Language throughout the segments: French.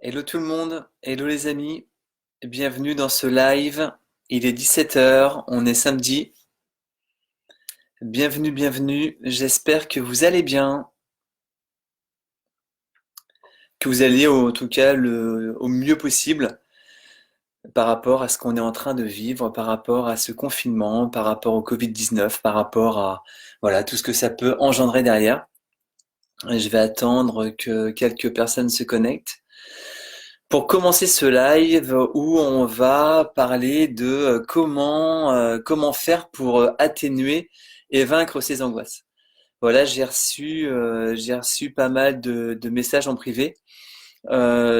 Hello tout le monde, hello les amis, bienvenue dans ce live. Il est 17 h, on est samedi. Bienvenue, bienvenue. J'espère que vous allez bien, que vous allez en tout cas au mieux possible par rapport à ce qu'on est en train de vivre, par rapport à ce confinement, par rapport au Covid-19, par rapport à voilà, tout ce que ça peut engendrer derrière. Et je vais attendre que quelques personnes se connectent pour commencer ce live où on va parler de comment faire pour atténuer et vaincre ces angoisses. Voilà, j'ai reçu pas mal de messages en privé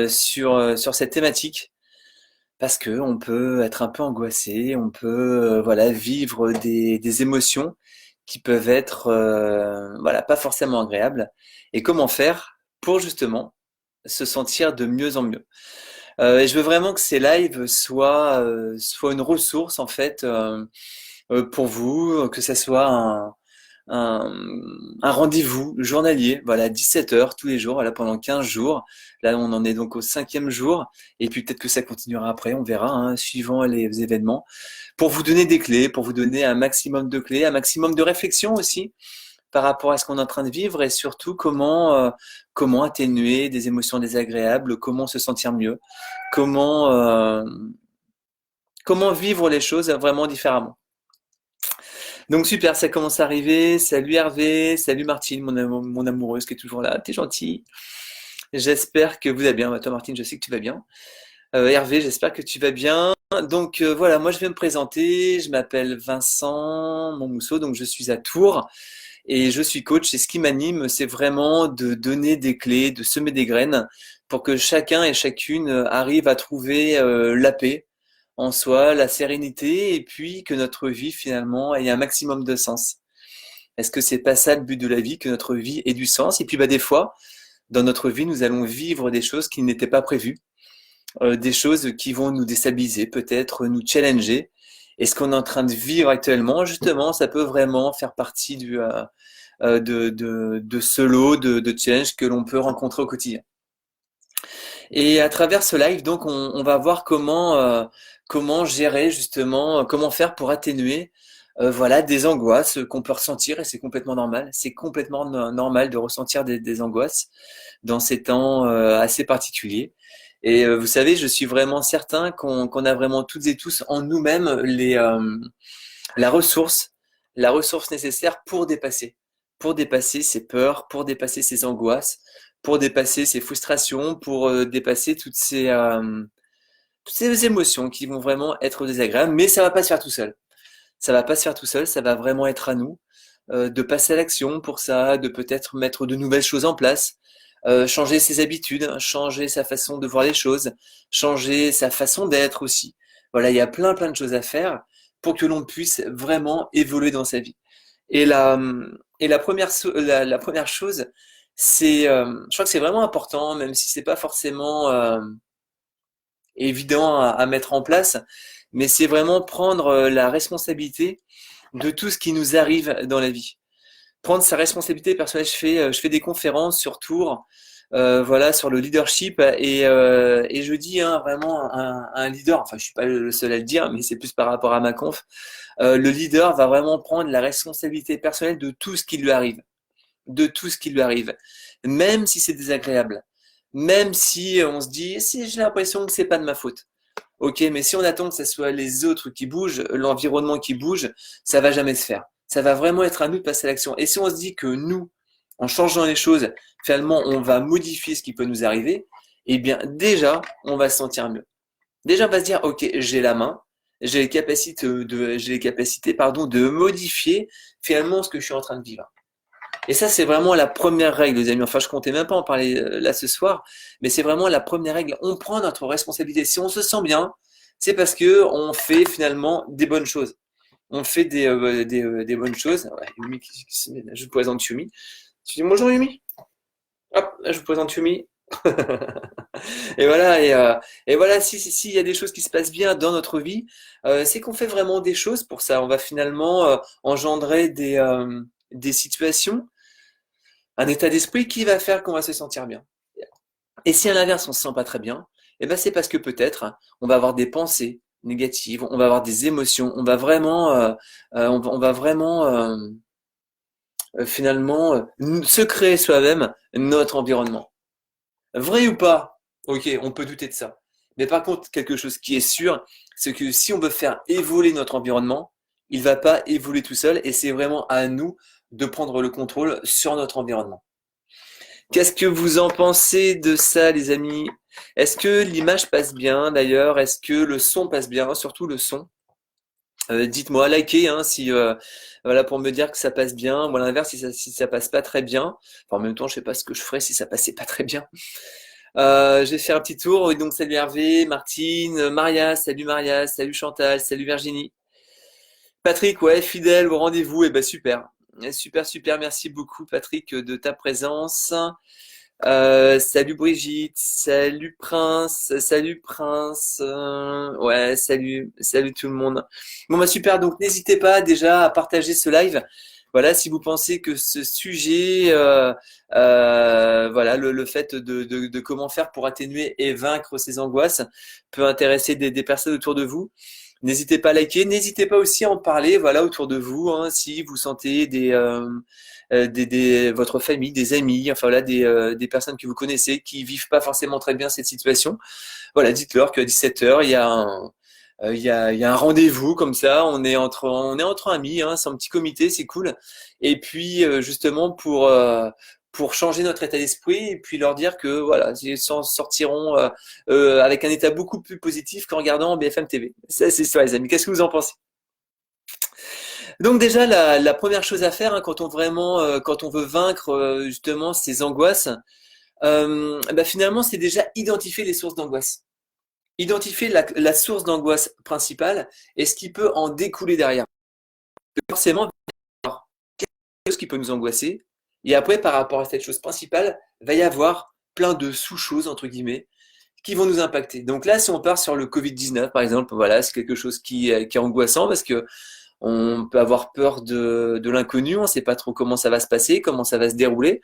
sur cette thématique parce que on peut être un peu angoissé, on peut voilà vivre des émotions qui peuvent être voilà pas forcément agréables. Et comment faire pour justement se sentir de mieux en mieux. Et je veux vraiment que ces lives soient une ressource en fait pour vous, que ça soit un, un rendez-vous journalier, voilà, 17 heures tous les jours, voilà, pendant 15 jours. Là, on en est donc au cinquième jour, et puis peut-être que ça continuera après, on verra, hein, suivant les événements, pour vous donner des clés, pour vous donner un maximum de clés, un maximum de réflexion aussi par rapport à ce qu'on est en train de vivre et surtout comment atténuer des émotions désagréables, comment se sentir mieux, comment, euh, comment vivre les choses vraiment différemment. Donc super, ça commence à arriver. Salut Hervé, salut Martine, mon amoureuse qui est toujours là. T'es gentil. J'espère que vous allez bien. Bah, toi Martine, je sais que tu vas bien. Hervé, j'espère que tu vas bien. Donc voilà, moi je vais me présenter. Je m'appelle Vincent Monmousseau, donc je suis à Tours. Et je suis coach et ce qui m'anime, c'est vraiment de donner des clés, de semer des graines pour que chacun et chacune arrive à trouver la paix en soi, la sérénité et puis que notre vie finalement ait un maximum de sens. Est-ce que c'est pas ça le but de la vie, que notre vie ait du sens? Et puis bah des fois, dans notre vie, nous allons vivre des choses qui n'étaient pas prévues, des choses qui vont nous déstabiliser, peut-être nous challenger. Et ce qu'on est en train de vivre actuellement, justement, ça peut vraiment faire partie de ce lot de challenges que l'on peut rencontrer au quotidien. Et à travers ce live, donc, on va voir comment gérer justement, comment faire pour atténuer voilà, des angoisses qu'on peut ressentir et c'est complètement normal. C'est complètement normal de ressentir des angoisses dans ces temps assez particuliers. Et vous savez, je suis vraiment certain qu'on a vraiment toutes et tous en nous-mêmes la ressource, la ressource nécessaire pour dépasser ses peurs, pour dépasser ses angoisses, pour dépasser ses frustrations, pour dépasser toutes ces émotions qui vont vraiment être désagréables. Mais ça va pas se faire tout seul. Ça va pas se faire tout seul. Ça va vraiment être à nous de passer à l'action pour ça, de peut-être mettre de nouvelles choses en place, changer ses habitudes, changer sa façon de voir les choses, changer sa façon d'être aussi. Voilà, il y a plein de choses à faire pour que l'on puisse vraiment évoluer dans sa vie. Et la première chose, je crois que c'est vraiment important, même si c'est pas forcément évident à mettre en place, mais c'est vraiment prendre la responsabilité de tout ce qui nous arrive dans la vie. Prendre sa responsabilité personnelle. Je fais des conférences sur Tours, voilà, sur le leadership et je dis hein, vraiment un leader. Enfin, je suis pas le seul à le dire, mais c'est plus par rapport à ma conf. Le leader va vraiment prendre la responsabilité personnelle de tout ce qui lui arrive, de tout ce qui lui arrive, même si c'est désagréable, même si on se dit si j'ai l'impression que c'est pas de ma faute. Ok, mais si on attend que ce soit les autres qui bougent, l'environnement qui bouge, ça va jamais se faire. Ça va vraiment être à nous de passer à l'action. Et si on se dit que nous, en changeant les choses, finalement, on va modifier ce qui peut nous arriver, eh bien, déjà, on va se sentir mieux. Déjà, on va se dire, ok, j'ai la main, j'ai les capacités, pardon, de modifier finalement ce que je suis en train de vivre. Et ça, c'est vraiment la première règle, les amis. Enfin, je comptais même pas en parler là ce soir, mais c'est vraiment la première règle. On prend notre responsabilité. Si on se sent bien, c'est parce que on fait finalement des bonnes choses. On fait des bonnes choses. Ouais, Yumi je vous présente Yumi. Tu dis bonjour Yumi. Hop, là, je vous présente Yumi. Et voilà, et voilà, si, il y a des choses qui se passent bien dans notre vie, c'est qu'on fait vraiment des choses pour ça. On va finalement engendrer des situations, un état d'esprit qui va faire qu'on va se sentir bien. Et si à l'inverse, on se sent pas très bien, eh ben c'est parce que peut-être on va avoir des pensées négatives, on va avoir des émotions, on va vraiment finalement se créer soi-même notre environnement. Vrai ou pas? Ok, on peut douter de ça. Mais par contre, quelque chose qui est sûr, c'est que si on veut faire évoluer notre environnement, il va pas évoluer tout seul et c'est vraiment à nous de prendre le contrôle sur notre environnement. Qu'est-ce que vous en pensez de ça, les amis? Est-ce que l'image passe bien d'ailleurs? Est-ce que le son passe bien? Surtout le son. Dites-moi, likez hein, si voilà pour me dire que ça passe bien. Ou à l'inverse, si ça passe pas très bien. Enfin, en même temps, je sais pas ce que je ferais si ça passait pas très bien. Je vais faire un petit tour. Oui, donc salut Hervé, Martine, Maria, salut Chantal, salut Virginie. Patrick, ouais, fidèle au rendez-vous. Et ben super. Super, super. Merci beaucoup, Patrick, de ta présence. Salut Brigitte, salut Prince, ouais, salut tout le monde. Bon bah super, donc n'hésitez pas déjà à partager ce live. Voilà, si vous pensez que ce sujet, voilà, le fait de comment faire pour atténuer et vaincre ces angoisses peut intéresser des personnes autour de vous. N'hésitez pas à liker, n'hésitez pas aussi à en parler, voilà, autour de vous, hein, si vous sentez votre famille, des amis, enfin voilà, des personnes que vous connaissez qui vivent pas forcément très bien cette situation. Voilà, dites-leur qu'à 17h, il y a un rendez-vous comme ça, on est entre amis, hein, c'est un petit comité, c'est cool. Et puis justement pour changer notre état d'esprit et puis leur dire que voilà, ils s'en sortiront avec un état beaucoup plus positif qu'en regardant BFM TV. Ça, c'est ça, les amis. Qu'est-ce que vous en pensez? Donc déjà, la première chose à faire hein, quand on veut vaincre justement ces angoisses, bah, finalement, c'est déjà identifier les sources d'angoisse. Identifier la source d'angoisse principale et ce qui peut en découler derrière. Forcément, quelque chose qui peut nous angoisser. Et après, par rapport à cette chose principale, va y avoir plein de sous-choses, entre guillemets, qui vont nous impacter. Donc là, si on part sur le Covid-19, par exemple, voilà, c'est quelque chose qui est angoissant parce que on peut avoir peur de l'inconnu, on ne sait pas trop comment ça va se passer, comment ça va se dérouler.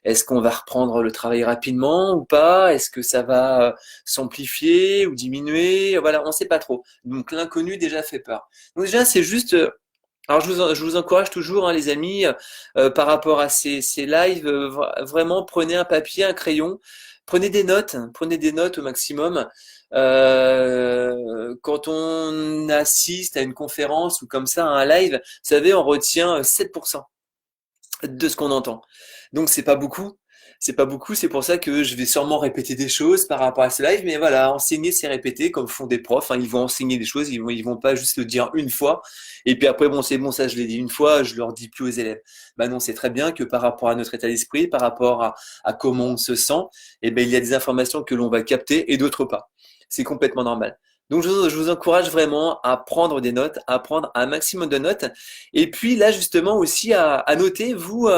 Est-ce qu'on va reprendre le travail rapidement ou pas? Est-ce que ça va s'amplifier ou diminuer? Voilà, on ne sait pas trop. Donc l'inconnu déjà fait peur. Donc déjà, c'est juste alors je vous encourage toujours, hein, les amis, par rapport à ces lives, vraiment prenez un papier, un crayon, prenez des notes au maximum. Quand on assiste à une conférence ou comme ça à un live, vous savez, on retient 7% de ce qu'on entend. Donc c'est pas beaucoup. C'est pas beaucoup, c'est pour ça que je vais sûrement répéter des choses par rapport à ce live, mais voilà, enseigner c'est répéter comme font des profs, hein, ils vont enseigner des choses, ils vont pas juste le dire une fois, et puis après bon c'est bon, ça je l'ai dit une fois, je leur dis plus aux élèves. Bah non, c'est très bien que par rapport à notre état d'esprit, par rapport à comment on se sent, eh ben il y a des informations que l'on va capter et d'autres pas. C'est complètement normal. Donc je vous encourage vraiment à prendre des notes, à prendre un maximum de notes, et puis là justement aussi à noter vous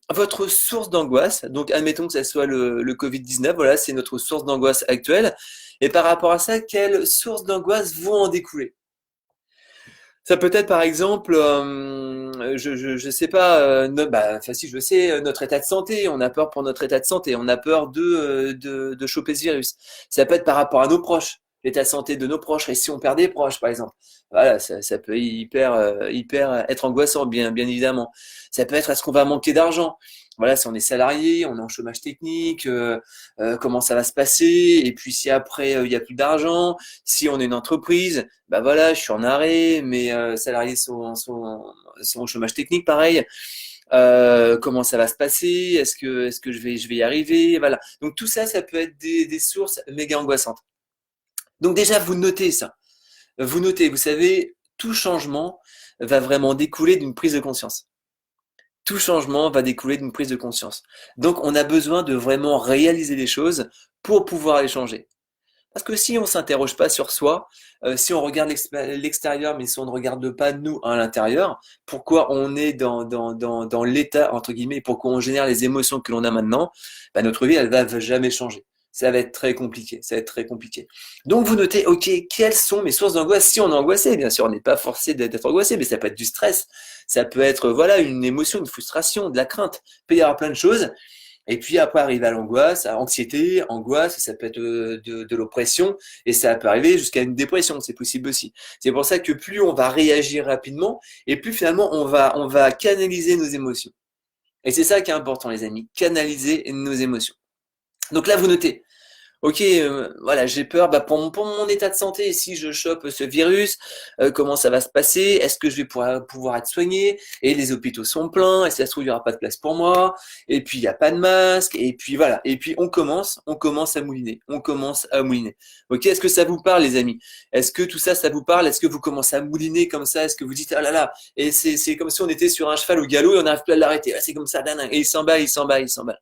votre source d'angoisse. Donc admettons que ça soit le Covid-19, voilà, c'est notre source d'angoisse actuelle. Et par rapport à ça, quelles sources d'angoisse vont en découler? Ça peut être par exemple, je sais pas, bah, enfin si je le sais, notre état de santé. On a peur pour notre état de santé. On a peur de choper ce virus. Ça peut être par rapport à nos proches, l'état de santé de nos proches. Et si on perd des proches, par exemple, voilà, ça peut hyper être angoissant, bien évidemment. Ça peut être est-ce qu'on va manquer d'argent? Voilà, si on est salarié, on est en chômage technique, comment ça va se passer? Et puis si après il y a plus d'argent, si on est une entreprise bah voilà, je suis en arrêt, mes salariés sont au chômage technique, pareil. Comment ça va se passer? Est-ce que je vais y arriver? Voilà. Donc tout ça, ça peut être des sources méga angoissantes. Donc déjà, vous notez ça. Vous notez, vous savez, tout changement va vraiment découler d'une prise de conscience. Tout changement va découler d'une prise de conscience. Donc on a besoin de vraiment réaliser les choses pour pouvoir les changer. Parce que si on s'interroge pas sur soi, si on regarde l'extérieur, mais si on ne regarde pas nous à l'intérieur, pourquoi on est dans l'état, entre guillemets, pourquoi on génère les émotions que l'on a maintenant, bah, notre vie, elle va jamais changer. Ça va être très compliqué, ça va être très compliqué. Donc vous notez, ok, quelles sont mes sources d'angoisse? Si on est angoissé, bien sûr, on n'est pas forcé d'être angoissé, mais ça peut être du stress, ça peut être voilà une émotion, une frustration, de la crainte, il peut y avoir plein de choses. Et puis après arrive à l'angoisse, à anxiété, angoisse, ça peut être de l'oppression, et ça peut arriver jusqu'à une dépression, c'est possible aussi. C'est pour ça que plus on va réagir rapidement, et plus finalement on va canaliser nos émotions. Et c'est ça qui est important, les amis, canaliser nos émotions. Donc là, vous notez, ok, voilà, j'ai peur pour mon état de santé. Si je chope ce virus, comment ça va se passer? Est-ce que je vais pouvoir être soigné? Et les hôpitaux sont pleins, et si ça se trouve, il n'y aura pas de place pour moi. Et puis, il n'y a pas de masque. Et puis, voilà. Et puis, on commence à mouliner. On commence à mouliner. Ok, est-ce que ça vous parle, les amis? Est-ce que tout ça, ça vous parle? Est-ce que vous commencez à mouliner comme ça? Est-ce que vous dites, ah là là, et c'est comme si on était sur un cheval au galop et on n'arrive plus à l'arrêter. Ah, c'est comme ça, et il s'emballe, il s'emballe, il s'emballe.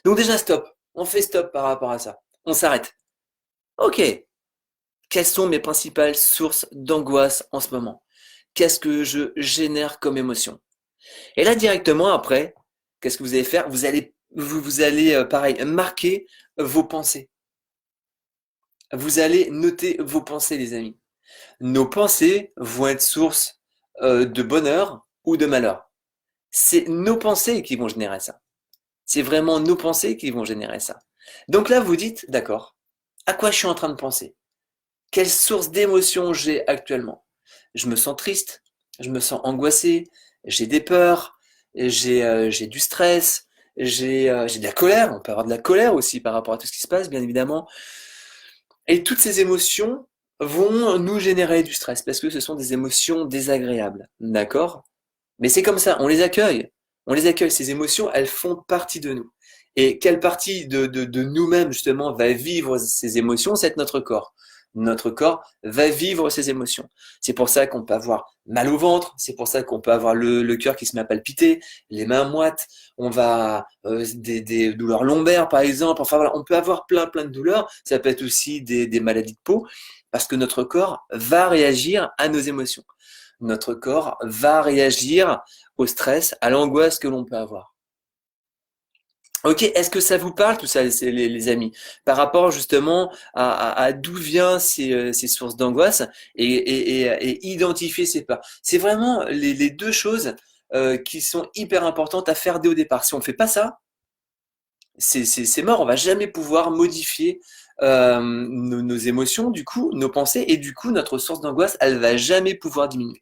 Donc déjà, stop. On fait stop par rapport à ça. On s'arrête. Ok, quelles sont mes principales sources d'angoisse en ce moment? Qu'est-ce que je génère comme émotion? Et là, directement après, qu'est-ce que vous allez faire? Vous allez, pareil, marquer vos pensées. Vous allez noter vos pensées, les amis. Nos pensées vont être source de bonheur ou de malheur. C'est nos pensées qui vont générer ça. C'est vraiment nos pensées qui vont générer ça. Donc là, vous dites, d'accord, à quoi je suis en train de penser? Quelle source d'émotion j'ai actuellement? Je me sens triste, je me sens angoissé, j'ai des peurs, j'ai du stress, j'ai de la colère. On peut avoir de la colère aussi par rapport à tout ce qui se passe, bien évidemment. Et toutes ces émotions vont nous générer du stress parce que ce sont des émotions désagréables. D'accord? Mais c'est comme ça, on les accueille. On les accueille, ces émotions, elles font partie de nous. Et quelle partie de nous-mêmes, justement, va vivre ces émotions? C'est notre corps. Notre corps va vivre ces émotions. C'est pour ça qu'on peut avoir mal au ventre, c'est pour ça qu'on peut avoir le cœur qui se met à palpiter, les mains moites, on va des douleurs lombaires par exemple, enfin voilà, on peut avoir plein de douleurs, ça peut être aussi des maladies de peau, parce que notre corps va réagir à nos émotions. Notre corps va réagir au stress, à l'angoisse que l'on peut avoir. Ok, est-ce que ça vous parle tout ça, les amis, par rapport justement à d'où viennent ces sources d'angoisse et identifier ces peurs. C'est vraiment les deux choses qui sont hyper importantes à faire dès au départ. Si on ne fait pas ça, c'est mort, on va jamais pouvoir modifier nos émotions, du coup, nos pensées, et du coup, notre source d'angoisse, elle va jamais pouvoir diminuer.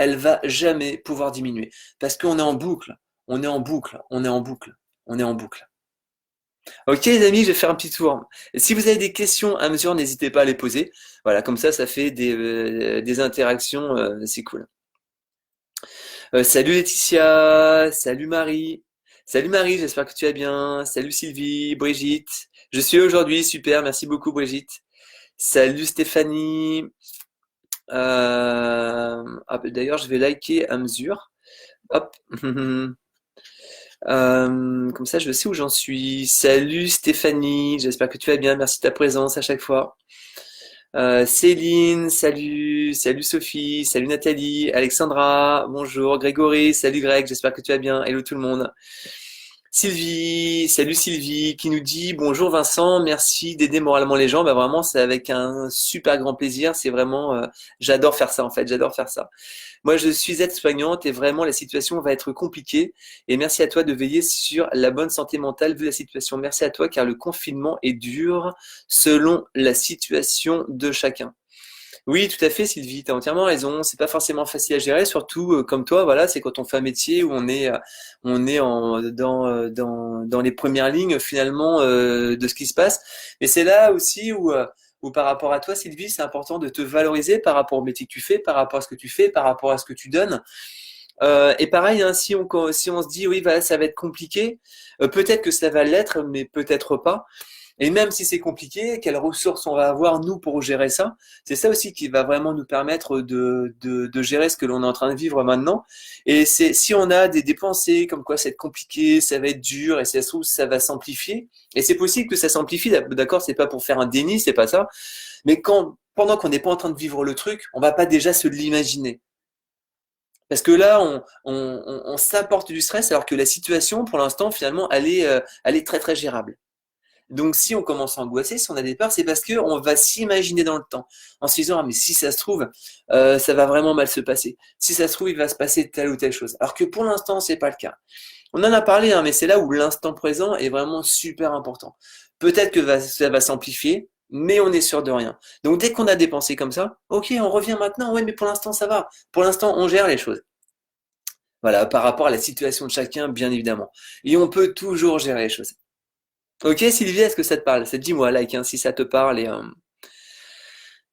Elle va jamais pouvoir diminuer. Parce qu'on est en boucle, on est en boucle, on est en boucle, on est en boucle. Ok les amis, je vais faire un petit tour. Et si vous avez des questions à mesure, n'hésitez pas à les poser. Voilà, comme ça fait des interactions, c'est cool. Salut Laetitia, salut Marie. Salut Marie, j'espère que tu vas bien. Salut Sylvie, Brigitte. Je suis aujourd'hui, super, merci beaucoup Brigitte. Salut Stéphanie. D'ailleurs, je vais liker à mesure. Hop. Comme ça, je sais où j'en suis. Salut Stéphanie, j'espère que tu vas bien. Merci de ta présence à chaque fois. Céline, salut Sophie, salut Nathalie, Alexandra, bonjour Grégory, salut Greg, j'espère que tu vas bien. Hello tout le monde. Sylvie, salut Sylvie, qui nous dit bonjour Vincent, merci d'aider moralement les gens. Bah vraiment, c'est avec un super grand plaisir. C'est vraiment, j'adore faire ça en fait, j'adore faire ça. Moi, je suis aide-soignante et vraiment la situation va être compliquée. Et merci à toi de veiller sur la bonne santé mentale vu la situation. Merci à toi car le confinement est dur selon la situation de chacun. Oui, tout à fait, Sylvie, tu as entièrement raison. C'est pas forcément facile à gérer, surtout comme toi, voilà, c'est quand on fait un métier où on est dans les premières lignes finalement de ce qui se passe. Mais c'est là aussi où par rapport à toi, Sylvie, c'est important de te valoriser par rapport au métier que tu fais, par rapport à ce que tu fais, par rapport à ce que tu donnes. Et pareil, hein, si on se dit oui, voilà, ça va être compliqué, peut-être que ça va l'être, mais peut-être pas. Et même si c'est compliqué, quelles ressources on va avoir, nous, pour gérer ça? C'est ça aussi qui va vraiment nous permettre de gérer ce que l'on est en train de vivre maintenant. Et c'est si on a des pensées comme quoi ça va être compliqué, ça va être dur, et si ça se trouve, ça va s'amplifier. Et c'est possible que ça s'amplifie, d'accord, c'est pas pour faire un déni, c'est pas ça. Mais pendant qu'on n'est pas en train de vivre le truc, on va pas déjà se l'imaginer. Parce que là, on s'apporte du stress alors que la situation, pour l'instant, finalement, elle est très très gérable. Donc si on commence à angoisser, si on a des peurs, c'est parce qu'on va s'imaginer dans le temps, en se disant, ah mais si ça se trouve, ça va vraiment mal se passer. Si ça se trouve, il va se passer telle ou telle chose. Alors que pour l'instant, c'est pas le cas. On en a parlé, hein, mais c'est là où l'instant présent est vraiment super important. Peut-être que ça va s'amplifier, mais on est sûr de rien. Donc dès qu'on a des pensées comme ça, ok, on revient maintenant, ouais, mais pour l'instant ça va. Pour l'instant, on gère les choses. Voilà, par rapport à la situation de chacun, bien évidemment. Et on peut toujours gérer les choses. Ok, Sylvie, est-ce que ça te parle? Dis-moi, like, hein, si ça te parle.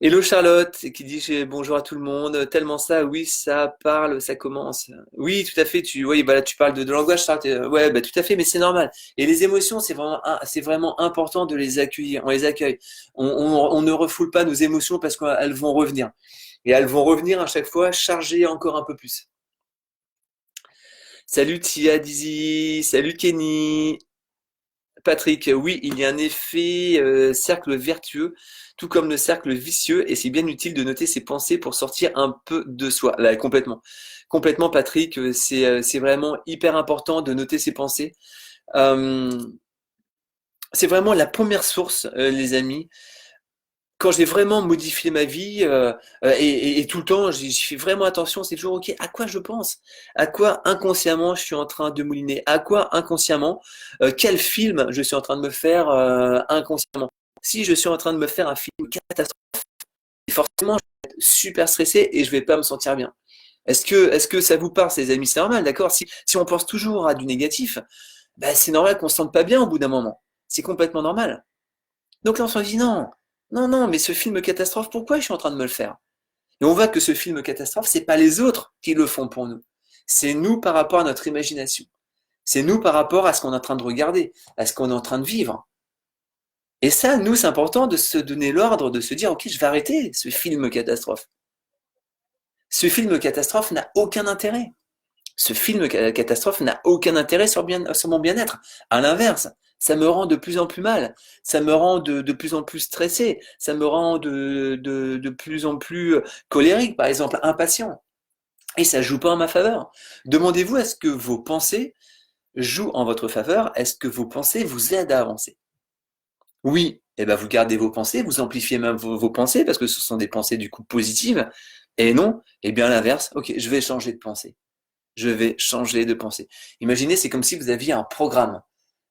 Hello Charlotte, qui dit bonjour à tout le monde. Tellement ça, oui, ça parle, ça commence. Oui, tout à fait. Oui, bah là, tu parles de l'angoisse, Charlotte. Ouais, bah tout à fait, mais c'est normal. Et les émotions, c'est vraiment important de les accueillir. On les accueille. On ne refoule pas nos émotions parce qu'elles vont revenir. Et elles vont revenir à chaque fois chargées encore un peu plus. Salut Tia Dizzy, salut Kenny. Patrick, oui, il y a un effet cercle vertueux, tout comme le cercle vicieux, et c'est bien utile de noter ses pensées pour sortir un peu de soi. Là, complètement. Complètement, Patrick, c'est vraiment hyper important de noter ses pensées. Euh, c'est vraiment la première source, les amis. Quand j'ai vraiment modifié ma vie, et tout le temps, j'y fais vraiment attention, c'est toujours OK, à quoi je pense? À quoi inconsciemment je suis en train de mouliner? À quoi inconsciemment, quel film je suis en train de me faire inconsciemment? Si je suis en train de me faire un film catastrophe, forcément, je vais être super stressé et je vais pas me sentir bien. Est-ce que ça vous parle, ces amis? C'est normal, d'accord? Si on pense toujours à du négatif, bah, c'est normal qu'on se sente pas bien au bout d'un moment. C'est complètement normal. Donc là, on se dit non, non, non, mais ce film catastrophe, pourquoi je suis en train de me le faire? Et on voit que ce film catastrophe, c'est pas les autres qui le font pour nous. C'est nous par rapport à notre imagination. C'est nous par rapport à ce qu'on est en train de regarder, à ce qu'on est en train de vivre. Et ça, nous, c'est important de se donner l'ordre, de se dire, ok, je vais arrêter ce film catastrophe. Ce film catastrophe n'a aucun intérêt. Ce film catastrophe n'a aucun intérêt sur mon bien-être. À l'inverse, ça me rend de plus en plus mal. Ça me rend de plus en plus stressé. Ça me rend de plus en plus colérique, par exemple, impatient. Et ça joue pas en ma faveur. Demandez-vous, est-ce que vos pensées jouent en votre faveur? Est-ce que vos pensées vous aident à avancer? Oui, eh ben vous gardez vos pensées, vous amplifiez même vos pensées parce que ce sont des pensées du coup positives. Et non, eh bien l'inverse. Ok, je vais changer de pensée. Je vais changer de pensée. Imaginez, c'est comme si vous aviez un programme.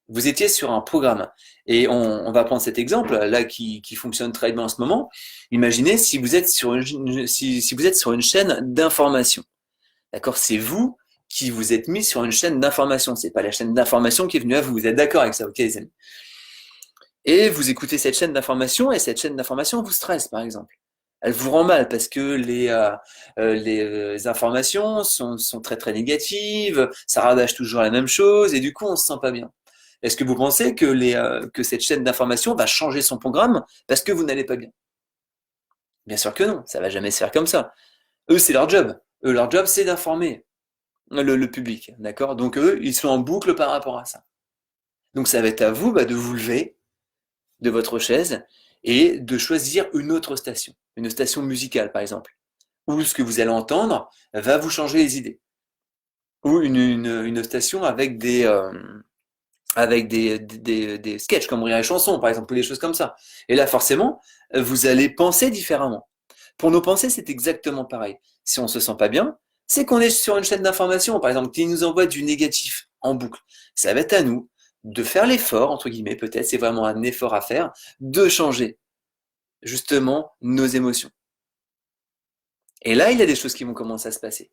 Vous étiez sur un programme. Et on va prendre cet exemple là qui fonctionne très bien en ce moment. Imaginez si vous êtes sur si vous êtes sur une chaîne d'information. D'accord? C'est vous qui vous êtes mis sur une chaîne d'information. C'est pas la chaîne d'information qui est venue à vous. Vous êtes d'accord avec ça, ok les amis? Et vous écoutez cette chaîne d'information et cette chaîne d'information vous stresse par exemple. Elle vous rend mal parce que les informations sont très très négatives, ça rabâche toujours la même chose et du coup on se sent pas bien. Est-ce que vous pensez que, que cette chaîne d'information va changer son programme parce que vous n'allez pas bien? Bien sûr que non, ça va jamais se faire comme ça. Eux c'est leur job. Eux leur job c'est d'informer le public, d'accord? Donc eux ils sont en boucle par rapport à ça. Donc ça va être à vous bah, de vous lever de votre chaise et de choisir une station musicale par exemple, où ce que vous allez entendre va vous changer les idées, ou une station avec des sketchs comme Rire et Chanson par exemple, ou des choses comme ça. Et là forcément, vous allez penser différemment. Pour nos pensées, c'est exactement pareil. Si on se sent pas bien, c'est qu'on est sur une chaîne d'information, par exemple, qui nous envoie du négatif en boucle. Ça va être à nous de faire l'effort, entre guillemets, peut-être, c'est vraiment un effort à faire, de changer justement nos émotions. Et là, il y a des choses qui vont commencer à se passer.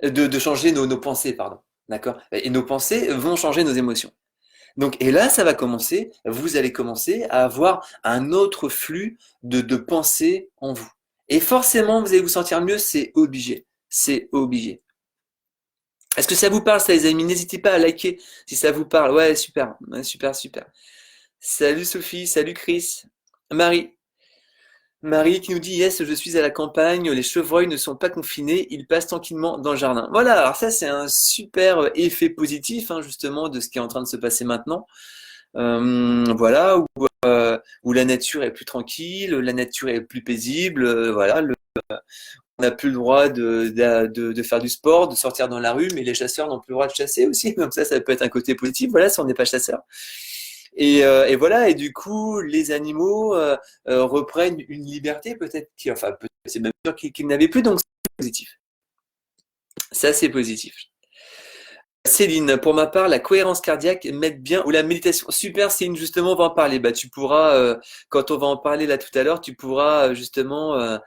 De changer nos pensées, pardon. D'accord? Et nos pensées vont changer nos émotions. Donc, et là, ça va commencer, vous allez commencer à avoir un autre flux de pensées en vous. Et forcément, vous allez vous sentir mieux, c'est obligé. C'est obligé. Est-ce que ça vous parle, ça, les amis? N'hésitez pas à liker si ça vous parle. Ouais, super, ouais, super, super. Salut Sophie, salut Chris. Marie. Marie qui nous dit yes, je suis à la campagne, les chevreuils ne sont pas confinés, ils passent tranquillement dans le jardin. Voilà, alors ça c'est un super effet positif hein, justement de ce qui est en train de se passer maintenant. Voilà, où la nature est plus tranquille, la nature est plus paisible, voilà, on n'a plus le droit de faire du sport, de sortir dans la rue, mais les chasseurs n'ont plus le droit de chasser aussi, donc ça peut être un côté positif, voilà, si on n'est pas chasseur. Et voilà, et du coup, les animaux reprennent une liberté peut-être, enfin, c'est même sûr qu'ils n'avaient plus, donc c'est positif. Ça, c'est positif. Céline, pour ma part, la cohérence cardiaque m'aide bien, ou la méditation. Super, Céline, justement, on va en parler. Bah, tu pourras, quand on va en parler là tout à l'heure, tu pourras justement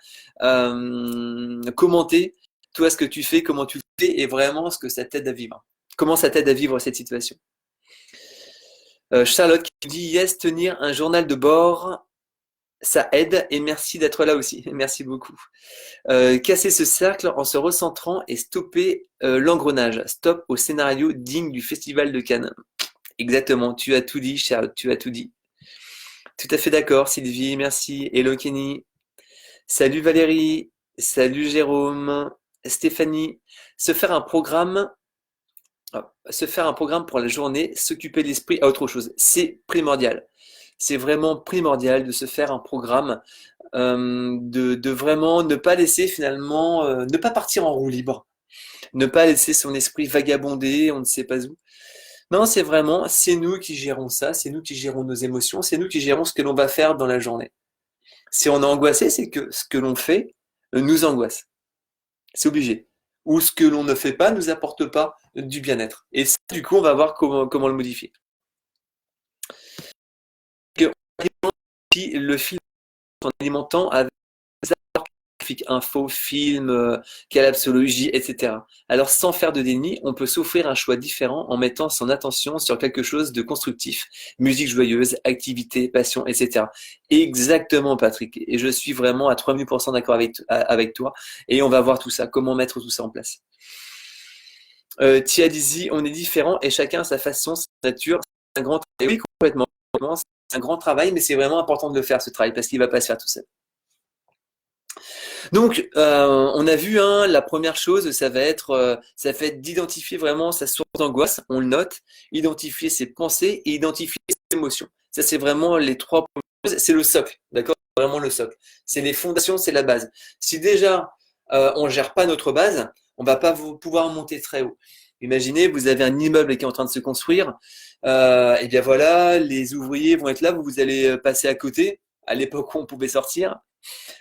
commenter toi ce que tu fais, comment tu le fais et vraiment ce que ça t'aide à vivre. Comment ça t'aide à vivre cette situation. Charlotte qui dit yes, tenir un journal de bord, ça aide et merci d'être là aussi. Merci beaucoup. Casser ce cercle en se recentrant et stopper l'engrenage. Stop au scénario digne du Festival de Cannes. Exactement, tu as tout dit, Charles, tu as tout dit. Tout à fait d'accord, Sylvie, merci. Hello Kenny. Salut Valérie. Salut Jérôme. Stéphanie. Se faire un programme. Se faire un programme pour la journée, s'occuper l'esprit à autre chose. C'est primordial. C'est vraiment primordial de se faire un programme, de vraiment ne pas laisser finalement, ne pas partir en roue libre, ne pas laisser son esprit vagabonder, on ne sait pas où. Non, c'est vraiment, c'est nous qui gérons ça, c'est nous qui gérons nos émotions, c'est nous qui gérons ce que l'on va faire dans la journée. Si on est angoissé, c'est que ce que l'on fait nous angoisse. C'est obligé. Ou ce que l'on ne fait pas nous apporte pas du bien-être. Et ça, du coup, on va voir comment le modifier. Le film en alimentant avec info, film, calapsologie, etc. Alors sans faire de déni, on peut s'offrir un choix différent en mettant son attention sur quelque chose de constructif. Musique joyeuse, activité, passion, etc. Exactement Patrick, et je suis vraiment à 3000% d'accord avec toi, et on va voir tout ça, comment mettre tout ça en place. Tia Dizzy, on est différent et chacun a sa façon, sa nature, c'est un grand travail. Oui, complètement, c'est un grand travail, mais c'est vraiment important de le faire ce travail, parce qu'il ne va pas se faire tout seul. Donc, on a vu, hein, la première chose, ça va être d'identifier vraiment sa source d'angoisse, on le note, identifier ses pensées et identifier ses émotions. Ça, c'est vraiment les trois choses, c'est le socle, d'accord? Vraiment le socle. C'est les fondations, c'est la base. Si déjà, on ne gère pas notre base, on va pas pouvoir monter très haut. Imaginez, vous avez un immeuble qui est en train de se construire, et bien voilà, les ouvriers vont être là, vous allez passer à côté, à l'époque où on pouvait sortir.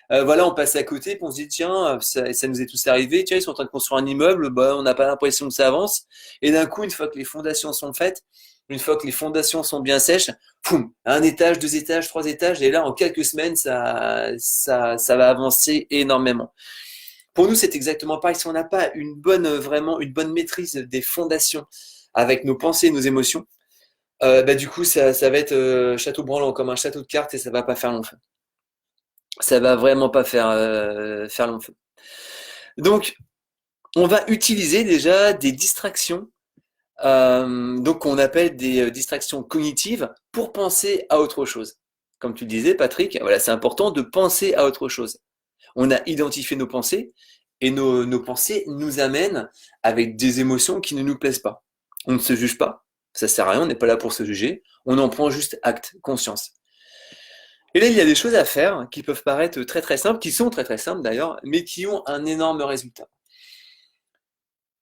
Voilà, on passe à côté, puis on se dit, tiens, ça nous est tous arrivé, tiens, ils sont en train de construire un immeuble, bah, on n'a pas l'impression que ça avance. Et d'un coup, une fois que les fondations sont faites, une fois que les fondations sont bien sèches, poum, un étage, deux étages, trois étages, et là, en quelques semaines, ça va avancer énormément. Pour nous, c'est exactement pareil. Si on n'a pas vraiment une bonne maîtrise des fondations avec nos pensées et nos émotions, bah, du coup, ça va être château branlant, comme un château de cartes, et ça va pas faire long feu. Ça va vraiment pas faire long feu. Donc, on va utiliser déjà des distractions, donc qu'on appelle des distractions cognitives pour penser à autre chose. Comme tu le disais, Patrick, voilà, c'est important de penser à autre chose. On a identifié nos pensées et nos pensées nous amènent avec des émotions qui ne nous plaisent pas. On ne se juge pas, ça sert à rien, on n'est pas là pour se juger, on en prend juste acte, conscience. Et là, il y a des choses à faire qui peuvent paraître très très simples, qui sont très très simples d'ailleurs, mais qui ont un énorme résultat.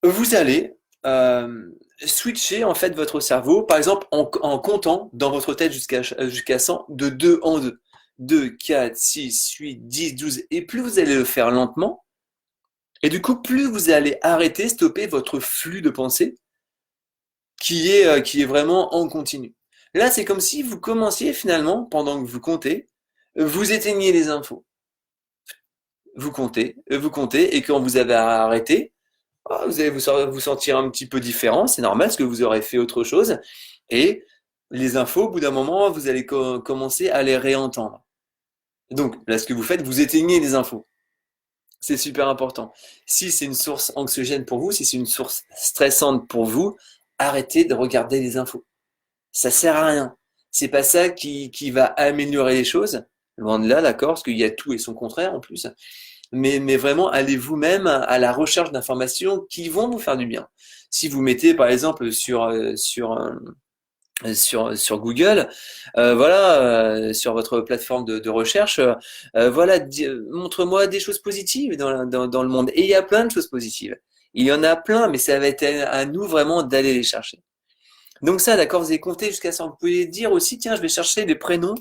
Vous allez switcher en fait votre cerveau, par exemple en comptant dans votre tête jusqu'à 100, de 2 en 2. 2, 4, 6, 8, 10, 12, et plus vous allez le faire lentement, et du coup, plus vous allez arrêter, stopper votre flux de pensée qui est vraiment en continu. Là, c'est comme si vous commenciez finalement, pendant que vous comptez, vous éteignez les infos. Vous comptez, et quand vous avez arrêté, vous allez vous sentir un petit peu différent, c'est normal, parce que vous aurez fait autre chose, et les infos, au bout d'un moment, vous allez commencer à les réentendre. Donc, là, ce que vous faites, vous éteignez les infos. C'est super important. Si c'est une source anxiogène pour vous, si c'est une source stressante pour vous, arrêtez de regarder les infos. Ça sert à rien. C'est pas ça qui va améliorer les choses. Loin de là, d'accord, parce qu'il y a tout et son contraire en plus. Mais vraiment, allez vous-même à la recherche d'informations qui vont vous faire du bien. Si vous mettez par exemple sur Google, voilà, sur votre plateforme de recherche, voilà, montre-moi des choses positives dans le monde. Et il y a plein de choses positives. Il y en a plein, mais ça va être à nous vraiment d'aller les chercher. Donc ça, d'accord, vous avez compté jusqu'à ça. Vous pouvez dire aussi, tiens, je vais chercher des prénoms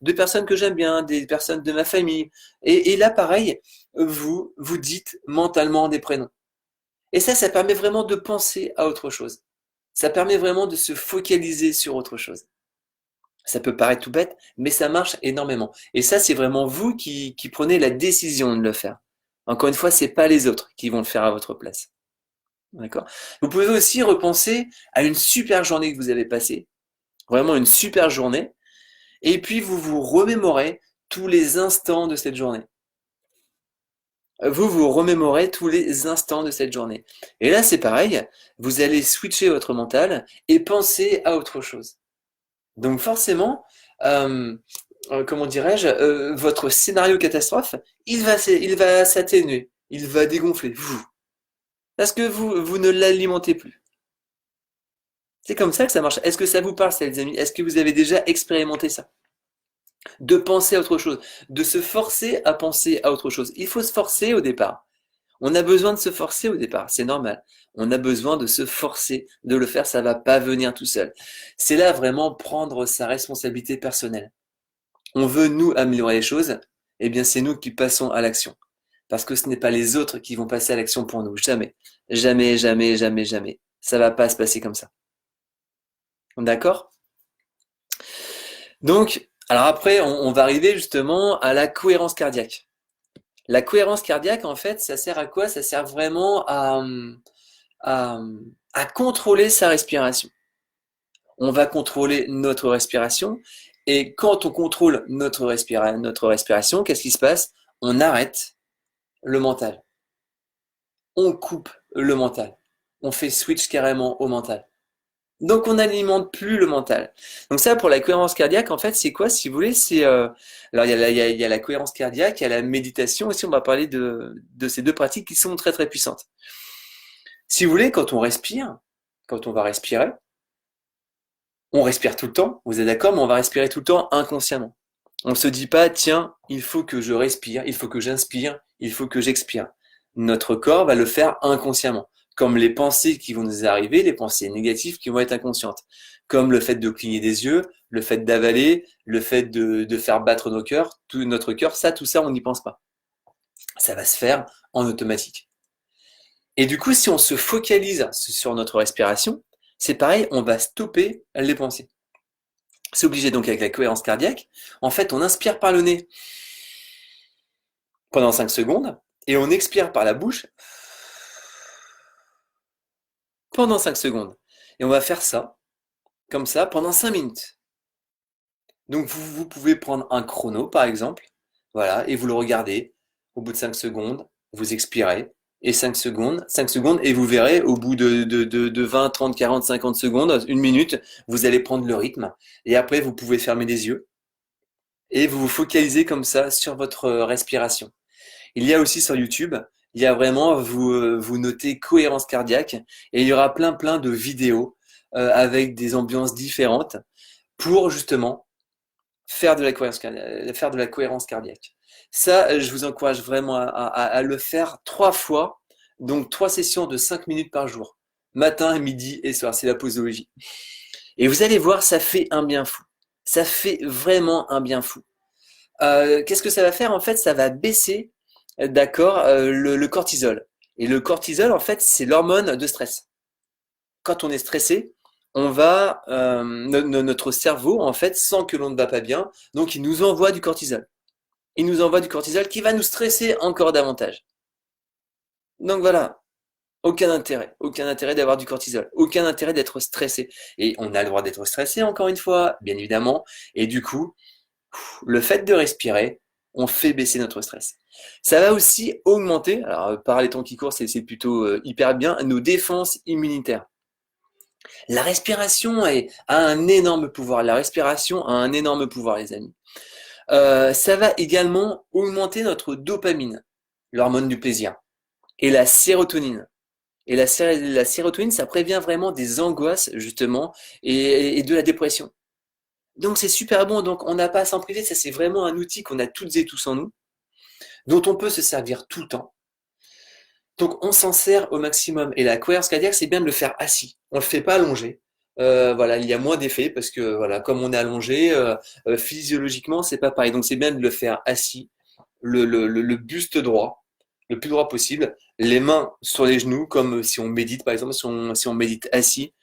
de personnes que j'aime bien, des personnes de ma famille. Et là, pareil, vous dites mentalement des prénoms. Et ça permet vraiment de penser à autre chose. Ça permet vraiment de se focaliser sur autre chose. Ça peut paraître tout bête, mais ça marche énormément. Et ça, c'est vraiment vous qui prenez la décision de le faire. Encore une fois, c'est pas les autres qui vont le faire à votre place. D'accord? Vous pouvez aussi repenser à une super journée que vous avez passée, vraiment une super journée, et puis vous vous remémorez tous les instants de cette journée. Vous remémorez tous les instants de cette journée. Et là, c'est pareil, vous allez switcher votre mental et penser à autre chose. Donc forcément, euh, comment dirais-je, votre scénario catastrophe, il va s'atténuer, il va dégonfler, parce que vous ne l'alimentez plus. C'est comme ça que ça marche. Est-ce que ça vous parle, ça, les amis? Est-ce que vous avez déjà expérimenté ça? De penser à autre chose, de se forcer à penser à autre chose. Il faut se forcer au départ. On a besoin de se forcer au départ, c'est normal. On a besoin de se forcer de le faire, ça va pas venir tout seul. C'est là vraiment prendre sa responsabilité personnelle. On veut nous améliorer les choses, eh bien c'est nous qui passons à l'action. Parce que ce n'est pas les autres qui vont passer à l'action pour nous. Jamais. Jamais, jamais, jamais, jamais. Ça va pas se passer comme ça. D'accord? Donc, alors après, on va arriver justement à la cohérence cardiaque. La cohérence cardiaque, en fait, ça sert à quoi? Ça sert vraiment à, à contrôler sa respiration. On va contrôler notre respiration. Et quand on contrôle notre respiration, qu'est-ce qui se passe? On arrête le mental. On coupe le mental. On fait switch carrément au mental. Donc on n'alimente plus le mental. Donc ça pour la cohérence cardiaque, en fait, c'est quoi si vous voulez? Alors il y a la cohérence cardiaque, il y a la méditation aussi, on va parler de ces deux pratiques qui sont très très puissantes. Si vous voulez, quand on respire, quand on va respirer, on respire tout le temps, vous êtes d'accord, mais on va respirer tout le temps inconsciemment. On ne se dit pas, tiens, il faut que je respire, il faut que j'inspire, il faut que j'expire. Notre corps va le faire inconsciemment, comme les pensées qui vont nous arriver, les pensées négatives qui vont être inconscientes, comme le fait de cligner des yeux, le fait d'avaler, le fait de faire battre nos cœurs, tout notre cœur, ça, tout ça, on n'y pense pas. Ça va se faire en automatique. Et du coup, si on se focalise sur notre respiration, c'est pareil, on va stopper les pensées. C'est obligé donc avec la cohérence cardiaque. En fait, on inspire par le nez pendant 5 secondes et on expire par la bouche pendant 5 secondes. Et on va faire ça, comme ça, pendant 5 minutes. Donc vous pouvez prendre un chrono, par exemple, voilà, et vous le regardez. Au bout de 5 secondes, vous expirez. Et 5 secondes, et vous verrez, au bout de 20, 30, 40, 50 secondes, une minute, vous allez prendre le rythme. Et après, vous pouvez fermer les yeux. Et vous vous focalisez comme ça sur votre respiration. Il y a aussi sur YouTube, il y a vraiment, vous notez cohérence cardiaque et il y aura plein de vidéos avec des ambiances différentes pour justement faire de la cohérence cardiaque. Ça, je vous encourage vraiment à le faire 3 fois, donc 3 sessions de 5 minutes par jour, matin, midi et soir, c'est la posologie. Et vous allez voir, ça fait un bien fou. Ça fait vraiment un bien fou. Qu'est-ce que ça va faire? En fait, ça va baisser, d'accord, le cortisol. Et le cortisol, en fait, c'est l'hormone de stress. Quand on est stressé, notre cerveau, en fait, sent que l'on ne va pas bien, donc il nous envoie du cortisol. Il nous envoie du cortisol qui va nous stresser encore davantage. Donc voilà, aucun intérêt d'avoir du cortisol, aucun intérêt d'être stressé. Et on a le droit d'être stressé, encore une fois, bien évidemment. Et du coup, le fait de respirer, on fait baisser notre stress. Ça va aussi augmenter, alors par les temps qui courent, c'est plutôt hyper bien, nos défenses immunitaires. La respiration a un énorme pouvoir. La respiration a un énorme pouvoir, les amis. Ça va également augmenter notre dopamine, l'hormone du plaisir, et la sérotonine. Et la sérotonine, ça prévient vraiment des angoisses, justement, et de la dépression. Donc c'est super bon, donc on n'a pas à s'en priver, ça c'est vraiment un outil qu'on a toutes et tous en nous, dont on peut se servir tout le temps. Donc on s'en sert au maximum. Et la cohérence cardiaque, c'est bien de le faire assis. On ne le fait pas allongé. voilà, il y a moins d'effet parce que voilà, comme on est allongé, physiologiquement, c'est pas pareil. Donc c'est bien de le faire assis, le buste droit, le plus droit possible, les mains sur les genoux, comme si on médite par exemple, si on médite assis,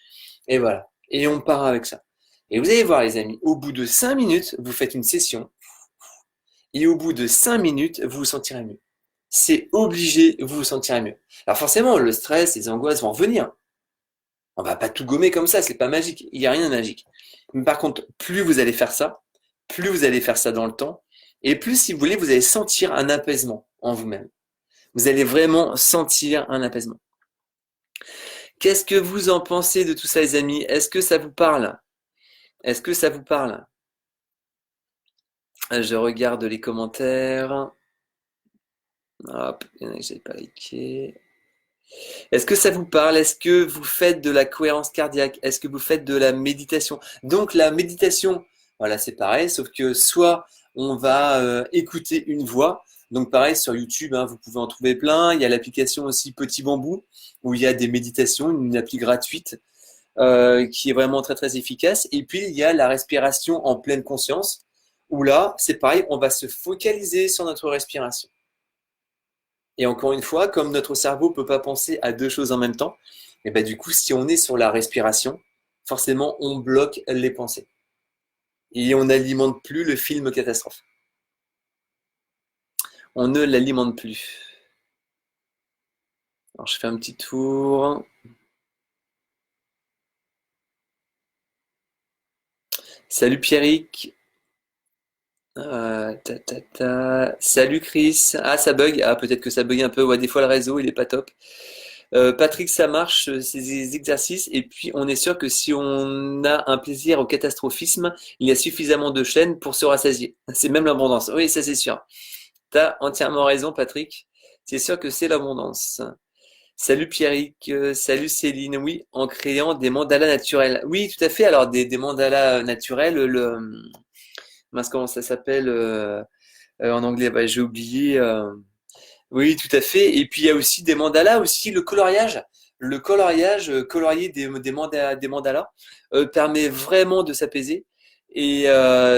et voilà. Et on part avec ça. Et vous allez voir les amis, au bout de 5 minutes, vous faites une session, et au bout de 5 minutes, vous vous sentirez mieux. C'est obligé, vous vous sentirez mieux. Alors forcément, le stress, les angoisses vont venir. On va pas tout gommer comme ça, c'est pas magique. Il n'y a rien de magique. Mais par contre, plus vous allez faire ça, plus vous allez faire ça dans le temps, et plus, si vous voulez, vous allez sentir un apaisement en vous-même. Vous allez vraiment sentir un apaisement. Qu'est-ce que vous en pensez de tout ça, les amis? Est-ce que ça vous parle? Est-ce que ça vous parle? Je regarde les commentaires. Hop, il y en a que j'avais pas liké. Est-ce que ça vous parle? Est-ce que vous faites de la cohérence cardiaque? Est-ce que vous faites de la méditation? Donc la méditation, voilà, c'est pareil, sauf que soit on va écouter une voix, donc pareil sur YouTube, hein, vous pouvez en trouver plein. Il y a l'application aussi Petit Bambou, où il y a des méditations, une appli gratuite qui est vraiment très très efficace. Et puis il y a la respiration en pleine conscience, où là, c'est pareil, on va se focaliser sur notre respiration. Et encore une fois, comme notre cerveau ne peut pas penser à deux choses en même temps, et ben du coup, si on est sur la respiration, forcément, on bloque les pensées. Et on n'alimente plus le film catastrophe. On ne l'alimente plus. Alors, je fais un petit tour. Salut Pierrick. Salut Chris. Ah, ça bug. Ah, peut-être que ça bug un peu. Ouais, des fois, le réseau, il est pas top. Patrick, ça marche, ces exercices, et puis on est sûr que si on a un plaisir au catastrophisme, il y a suffisamment de chaînes pour se rassasier. C'est même l'abondance. Oui, ça c'est sûr. T'as entièrement raison, Patrick. C'est sûr que c'est l'abondance. Salut Pierrick, salut Céline. Oui, en créant des mandalas naturels. Oui, tout à fait. Alors des mandalas naturels, mince, comment ça s'appelle en anglais? Bah, j'ai oublié. Oui, tout à fait. Et puis il y a aussi des mandalas, aussi le coloriage. Le coloriage, colorier des mandalas, permet vraiment de s'apaiser. Et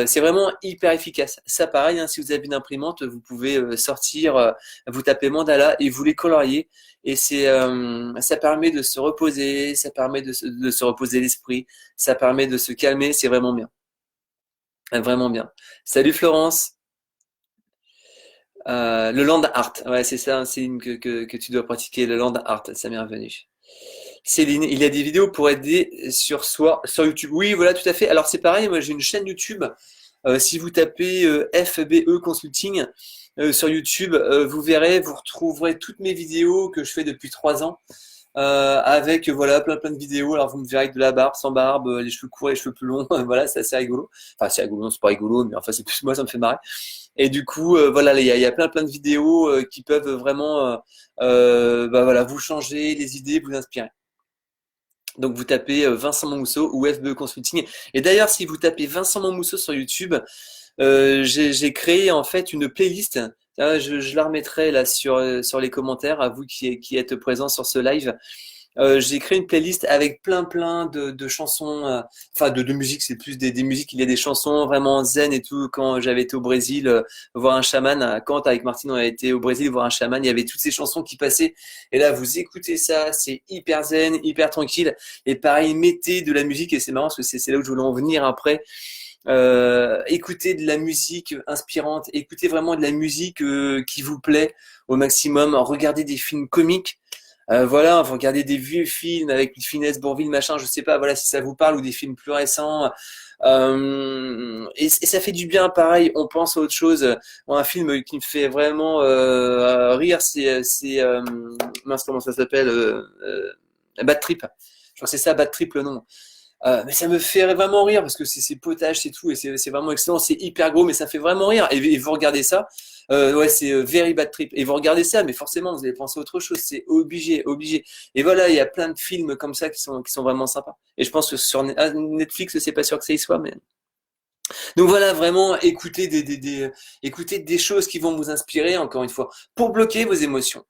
c'est vraiment hyper efficace. Ça, pareil, hein, si vous avez une imprimante, vous pouvez sortir, vous tapez mandala et vous les coloriez. Et ça permet de se reposer, ça permet de se reposer l'esprit, ça permet de se calmer. C'est vraiment bien, vraiment bien. Salut Florence. Le land art, ouais, c'est ça, c'est une que tu dois pratiquer, le land art, ça m'est revenu. Céline, il y a des vidéos pour aider sur soi, sur YouTube. Oui, voilà, tout à fait. Alors c'est pareil, moi j'ai une chaîne YouTube. Si vous tapez FBE Consulting sur YouTube, vous verrez, vous retrouverez toutes mes vidéos que je fais depuis 3 ans. Avec voilà plein de vidéos. Alors vous me verrez avec de la barbe, sans barbe, les cheveux courts, les cheveux plus longs. Voilà, c'est assez rigolo. Enfin, c'est rigolo, non, c'est pas rigolo, mais enfin c'est plus moi, ça me fait marrer. Et du coup, voilà, il y a plein de vidéos qui peuvent vraiment, bah voilà, vous changer les idées, vous inspirer. Donc vous tapez Vincent Monmousseau ou FBE Consulting. Et d'ailleurs, si vous tapez Vincent Monmousseau sur YouTube, j'ai créé en fait une playlist. Je la remettrai là sur les commentaires à vous qui êtes présents sur ce live. J'ai créé une playlist avec plein de chansons, enfin de musique, c'est plus des musiques, il y a des chansons vraiment zen et tout. Quand j'avais été au Brésil voir un chaman, quand avec Martine on a été au Brésil voir un chaman, il y avait toutes ces chansons qui passaient. Et là vous écoutez ça, c'est hyper zen, hyper tranquille. Et pareil, mettez de la musique et c'est marrant parce que c'est là où je voulais en venir après. Écoutez de la musique inspirante, écoutez vraiment de la musique qui vous plaît au maximum, regardez des films comiques. Voilà, vous regardez des vieux films avec Finesse, Bourvil, machin, je sais pas, voilà si ça vous parle, ou des films plus récents. Et ça fait du bien, pareil, on pense à autre chose. Bon, un film qui me fait vraiment rire, c'est mince, comment ça s'appelle Bad Trip. Je crois que c'est ça, Bad Trip le nom. Mais ça me fait vraiment rire parce que c'est potage, c'est tout, et c'est vraiment excellent. C'est hyper gros, mais ça fait vraiment rire. Et vous regardez ça, ouais, c'est Very Bad Trip. Et vous regardez ça, mais forcément, vous allez penser à autre chose. C'est obligé, obligé. Et voilà, il y a plein de films comme ça qui sont vraiment sympas. Et je pense que sur Netflix, c'est pas sûr que ça y soit, mais donc voilà, vraiment, écoutez des choses qui vont vous inspirer, encore une fois, pour bloquer vos émotions.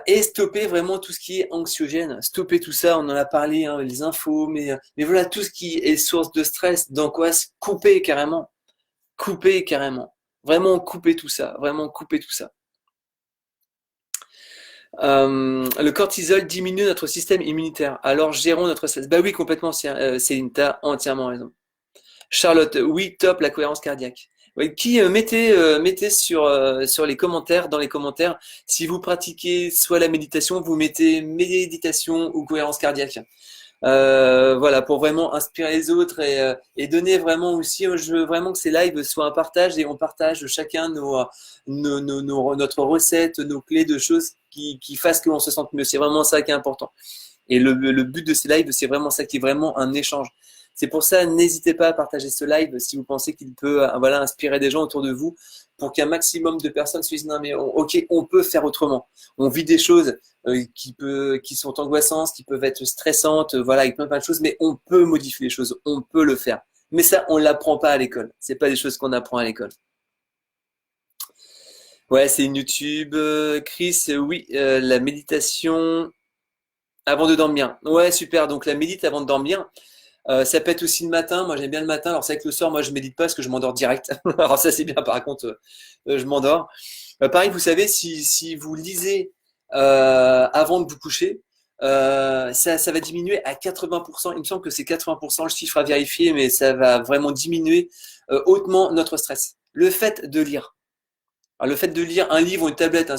Et stopper vraiment tout ce qui est anxiogène. Stopper tout ça, on en a parlé, hein, les infos, mais voilà, tout ce qui est source de stress, d'angoisse, couper carrément. Couper carrément. Vraiment couper tout ça. Vraiment couper tout ça. Le cortisol diminue notre système immunitaire. Alors gérons notre stress. Bah oui, complètement, Céline, t'as entièrement raison. Charlotte, oui, top la cohérence cardiaque. Oui, mettez sur les commentaires, dans les commentaires, si vous pratiquez soit la méditation, vous mettez méditation ou cohérence cardiaque. Voilà, pour vraiment inspirer les autres et donner vraiment aussi, je veux vraiment que ces lives soient un partage et on partage chacun notre recette, nos clés de choses qui fassent que l'on se sente mieux. C'est vraiment ça qui est important. Et le but de ces lives, c'est vraiment ça qui est vraiment un échange. C'est pour ça, n'hésitez pas à partager ce live si vous pensez qu'il peut voilà, inspirer des gens autour de vous pour qu'un maximum de personnes se disent non mais ok, on peut faire autrement. On vit des choses qui sont angoissantes, qui peuvent être stressantes, voilà, avec plein de choses, mais on peut modifier les choses, on peut le faire. Mais ça, on l'apprend pas à l'école. C'est pas des choses qu'on apprend à l'école. Ouais, c'est une YouTube. Chris, oui, la méditation avant de dormir. Ouais, super. Donc la médite avant de dormir. Ça peut être aussi le matin. Moi, j'aime bien le matin. Alors, c'est vrai que le soir, moi, je médite pas parce que je m'endors direct. Alors, ça, c'est bien. Par contre, je m'endors. Pareil, vous savez, si vous lisez avant de vous coucher, ça va diminuer à 80%. Il me semble que c'est 80% le chiffre à vérifier, mais ça va vraiment diminuer hautement notre stress. Le fait de lire. Alors, le fait de lire un livre ou une tablette hein,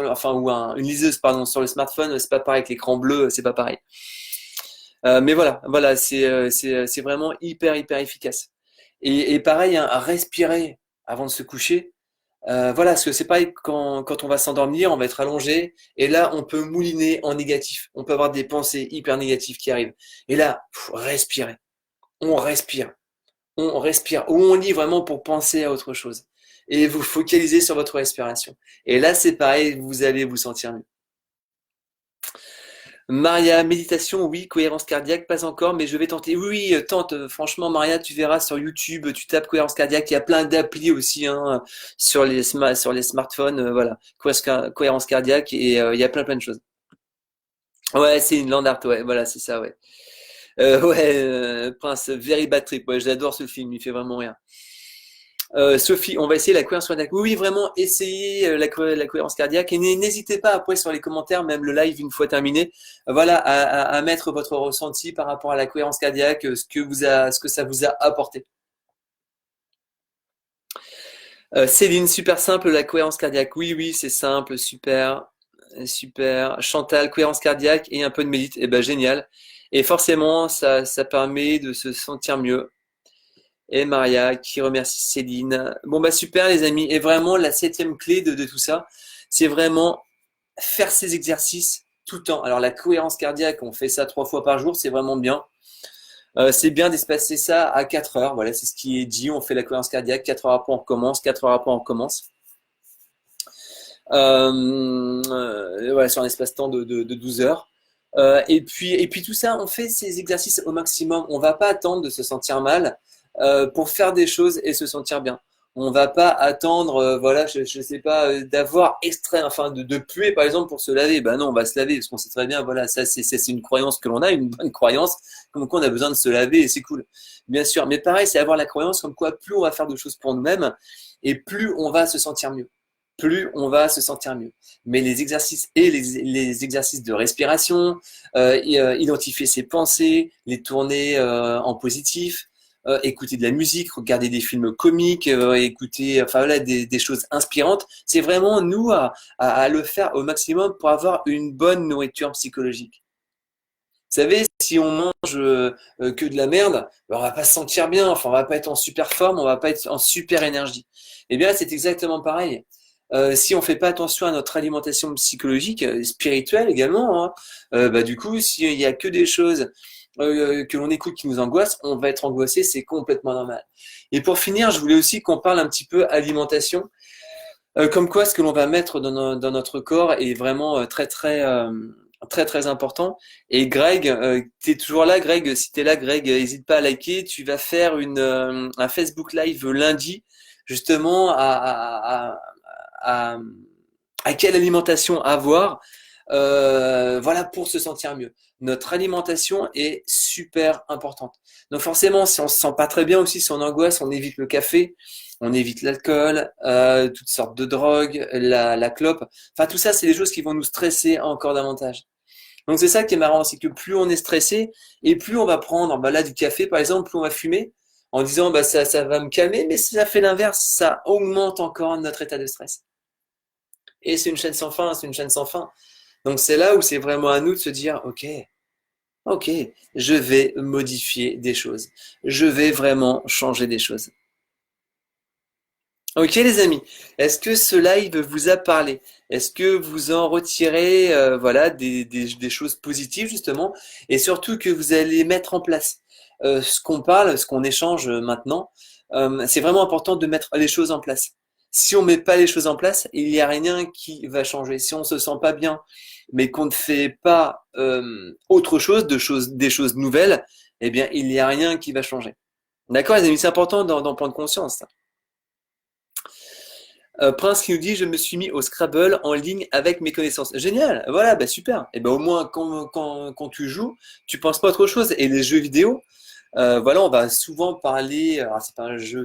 enfin une liseuse pardon sur le smartphone, c'est pas pareil avec l'écran bleu, c'est pas pareil. Mais voilà, c'est vraiment hyper efficace. Et pareil, hein, à respirer avant de se coucher. Voilà, parce que c'est pareil quand on va s'endormir, on va être allongé, et là on peut mouliner en négatif. On peut avoir des pensées hyper négatives qui arrivent. Et là, respirer. On respire. On respire. Ou on lit vraiment pour penser à autre chose. Et vous focalisez sur votre respiration. Et là, c'est pareil, vous allez vous sentir mieux. Maria, méditation, oui, cohérence cardiaque, pas encore, mais je vais tenter. Oui, oui, tente. Franchement, Maria, tu verras sur YouTube, tu tapes cohérence cardiaque. Il y a plein d'applis aussi hein, sur les smartphones. Voilà, cohérence cardiaque et il y a plein de choses. Ouais, c'est une land art, ouais, voilà, c'est ça, ouais. Ouais, Prince, Very Bad Trip, ouais, j'adore ce film, il fait vraiment rien. Sophie, on va essayer la cohérence cardiaque. Oui, oui, vraiment, essayez la cohérence cardiaque et n'hésitez pas après sur les commentaires, même le live une fois terminé, voilà, à mettre votre ressenti par rapport à la cohérence cardiaque, ce que ça vous a apporté. Céline, super simple, la cohérence cardiaque. Oui, oui, c'est simple, super, super. Chantal, cohérence cardiaque et un peu de médite. Eh ben, génial. Et forcément, ça permet de se sentir mieux. Et Maria qui remercie Céline. Bon bah super les amis. Et vraiment la septième clé de tout ça, c'est vraiment faire ces exercices tout le temps. Alors la cohérence cardiaque, on fait ça 3 fois par jour, c'est vraiment bien. C'est bien d'espacer ça à 4 heures. Voilà, c'est ce qui est dit. On fait la cohérence cardiaque, 4 heures après on recommence, 4 heures après on recommence. Voilà, sur un espace-temps de 12 heures. Et puis tout ça, on fait ces exercices au maximum. On va pas attendre de se sentir mal pour faire des choses et se sentir bien. On va pas attendre, voilà, je sais pas, d'avoir extrait, enfin, de puer par exemple pour se laver. Ben non, on va se laver parce qu'on sait très bien, voilà, ça c'est une croyance que l'on a, une bonne croyance, comme quoi on a besoin de se laver et c'est cool. Bien sûr, mais pareil, c'est avoir la croyance comme quoi plus on va faire de choses pour nous-mêmes et plus on va se sentir mieux plus on va se sentir mieux. Mais les exercices et les exercices de respiration, identifier ses pensées, les tourner en positif, écouter de la musique, regarder des films comiques, écouter enfin voilà des choses inspirantes, c'est vraiment nous à le faire au maximum pour avoir une bonne nourriture psychologique. Vous savez, si on mange que de la merde, ben, on va pas se sentir bien, enfin on va pas être en super forme, on va pas être en super énergie. Eh bien, c'est exactement pareil. Si on fait pas attention à notre alimentation psychologique, spirituelle également, hein, bah du coup, s'il y a que des choses que l'on écoute qui nous angoissent, on va être angoissé, c'est complètement normal. Et pour finir, je voulais aussi qu'on parle un petit peu alimentation, comme quoi ce que l'on va mettre dans notre corps est vraiment très important. Et Greg, t'es toujours là, Greg? Si t'es là, Greg, n'hésite pas à liker. Tu vas faire un Facebook Live lundi, justement à, à quelle alimentation avoir, voilà, pour se sentir mieux. Notre alimentation est super importante. Donc forcément, si on se sent pas très bien aussi, si on angoisse, on évite le café, on évite l'alcool, toutes sortes de drogues, la clope. Enfin, tout ça, c'est des choses qui vont nous stresser encore davantage. Donc c'est ça qui est marrant, c'est que plus on est stressé et plus on va prendre, bah là du café par exemple, plus on va fumer en disant bah ça va me calmer, mais ça fait l'inverse, ça augmente encore notre état de stress. Et c'est une chaîne sans fin, c'est une chaîne sans fin. Donc c'est là où c'est vraiment à nous de se dire ok, ok, je vais modifier des choses, je vais vraiment changer des choses. Ok les amis, est-ce que ce live vous a parlé? Est-ce que vous en retirez voilà des choses positives justement et surtout que vous allez mettre en place ce qu'on parle, ce qu'on échange maintenant, c'est vraiment important de mettre les choses en place. Si on met pas les choses en place, il n'y a rien qui va changer. Si on se sent pas bien, mais qu'on ne fait pas autre chose, des choses nouvelles, eh bien il n'y a rien qui va changer. D'accord les amis, c'est important d'en prendre conscience. Prince qui nous dit je me suis mis au Scrabble en ligne avec mes connaissances. Génial, voilà, bah super. Et ben au moins quand tu joues, tu penses pas à autre chose. Et les jeux vidéo, voilà, on va souvent parler. Alors c'est pas un jeu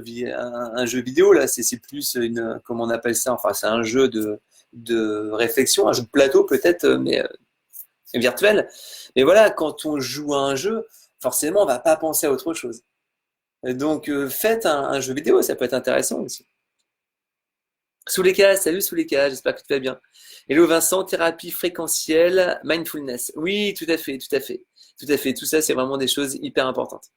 vidéo là, c'est plus une comment on appelle ça. Enfin c'est un jeu de réflexion, un jeu de plateau peut-être, mais virtuel. Mais voilà, quand on joue à un jeu, forcément on va pas penser à autre chose. Donc faites un jeu vidéo, ça peut être intéressant aussi. Sous les cas, salut sous les cas, j'espère que tu vas bien. Hello Vincent, thérapie fréquentielle, mindfulness. Oui, tout à fait, tout à fait, tout à fait. Tout ça, c'est vraiment des choses hyper importantes.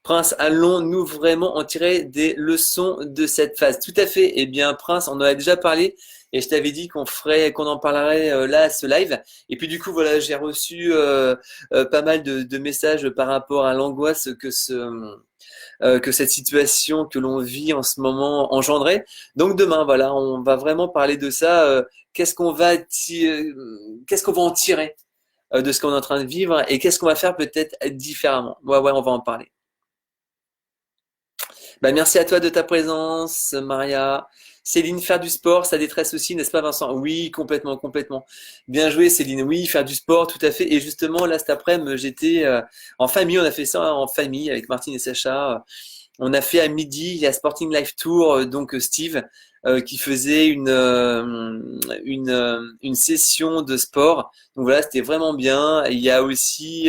Prince, allons-nous vraiment en tirer des leçons de cette phase? Tout à fait. Eh bien, Prince, on en a déjà parlé et je t'avais dit qu'on en parlerait là à ce live. Et puis du coup, voilà, j'ai reçu pas mal de messages par rapport à l'angoisse que cette situation que l'on vit en ce moment engendrait. Donc demain, voilà, on va vraiment parler de ça. Qu'est-ce qu'on va en tirer de ce qu'on est en train de vivre et qu'est-ce qu'on va faire peut-être différemment. Ouais, ouais, on va en parler. Bah, merci à toi de ta présence, Maria. Céline, faire du sport, ça détresse aussi, n'est-ce pas, Vincent? Oui, complètement, complètement. Bien joué, Céline. Oui, faire du sport, tout à fait. Et justement, là, cet après-midi, j'étais en famille. On a fait ça en famille avec Martine et Sacha. On a fait à midi, il y a Sporting Life Tour, donc Steve, qui faisait une session de sport. Donc voilà, c'était vraiment bien. Il y a aussi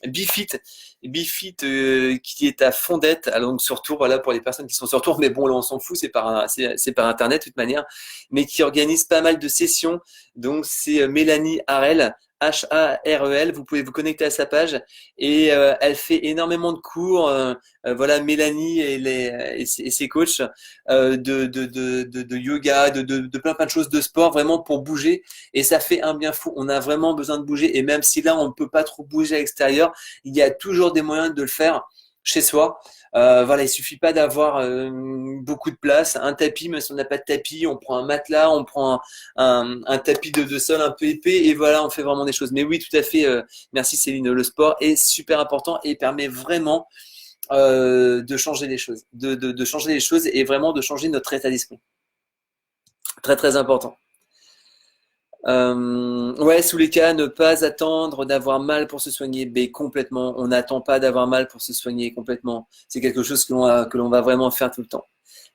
Bifit, Bifit qui est à Fondette, alors donc sur Tours, voilà pour les personnes qui sont sur Tours, mais bon là on s'en fout, c'est par internet de toute manière, mais qui organise pas mal de sessions. Donc c'est Mélanie Harel, Harel, vous pouvez vous connecter à sa page et elle fait énormément de cours. Voilà Mélanie et ses coachs de yoga, de plein de choses de sport, vraiment pour bouger. Et ça fait un bien fou. On a vraiment besoin de bouger. Et même si là, on ne peut pas trop bouger à l'extérieur, il y a toujours des moyens de le faire chez soi. Voilà, il suffit pas d'avoir beaucoup de place, un tapis, même si on n'a pas de tapis, on prend un matelas, on prend un tapis de sol un peu épais et voilà, on fait vraiment des choses. Mais oui, tout à fait, merci Céline, le sport est super important et permet vraiment de changer les choses, de changer les choses et vraiment de changer notre état d'esprit. Très très important. Ouais, sous les cas, ne pas attendre d'avoir mal pour se soigner. Ben, complètement. On n'attend pas d'avoir mal pour se soigner complètement. C'est quelque chose que l'on va vraiment faire tout le temps.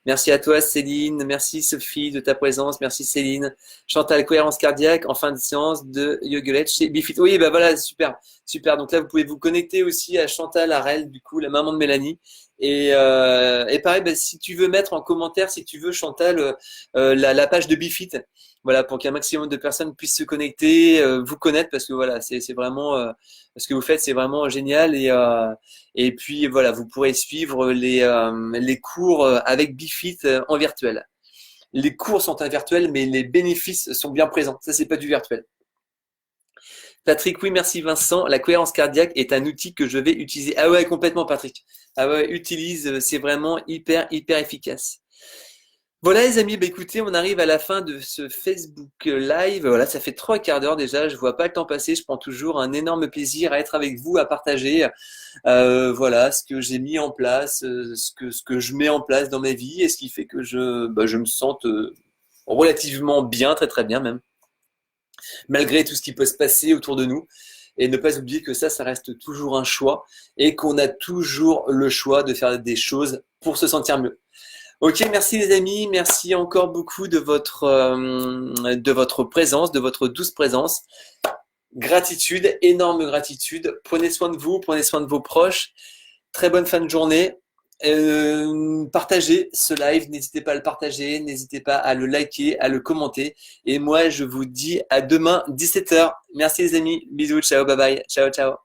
Merci à toi, Céline. Merci, Sophie, de ta présence. Merci, Céline. Chantal, cohérence cardiaque en fin de séance de Yogolette chez Bifit. Oui, bah voilà, super. Super. Donc là, vous pouvez vous connecter aussi à Chantal Arel, du coup, la maman de Mélanie. Et pareil, bah, si tu veux mettre en commentaire, si tu veux, Chantal, la page de Bifit. Voilà, pour qu'un maximum de personnes puissent se connecter, vous connaître, parce que voilà, c'est vraiment ce que vous faites, c'est vraiment génial. Et puis voilà, vous pourrez suivre les cours avec Bifit en virtuel. Les cours sont en virtuel, mais les bénéfices sont bien présents. Ça, c'est pas du virtuel. Patrick, oui, merci Vincent. La cohérence cardiaque est un outil que je vais utiliser. Ah ouais, complètement, Patrick. Ah ouais, utilise, c'est vraiment hyper, hyper efficace. Voilà les amis, bah écoutez, on arrive à la fin de ce Facebook Live. Voilà, ça fait 3 quarts d'heure déjà, je vois pas le temps passer. Je prends toujours un énorme plaisir à être avec vous, à partager voilà ce que j'ai mis en place, ce que je mets en place dans ma vie et ce qui fait que je me sente relativement bien, très très bien même, malgré tout ce qui peut se passer autour de nous. Et ne pas oublier que ça reste toujours un choix et qu'on a toujours le choix de faire des choses pour se sentir mieux. Ok, merci les amis, merci encore beaucoup de votre présence, de votre douce présence. Gratitude, énorme gratitude. Prenez soin de vous, prenez soin de vos proches. Très bonne fin de journée. Partagez ce live, n'hésitez pas à le partager, n'hésitez pas à le liker, à le commenter. Et moi, je vous dis à demain, 17h. Merci les amis, bisous, ciao, bye bye, ciao, ciao.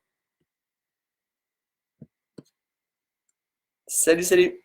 Salut, salut.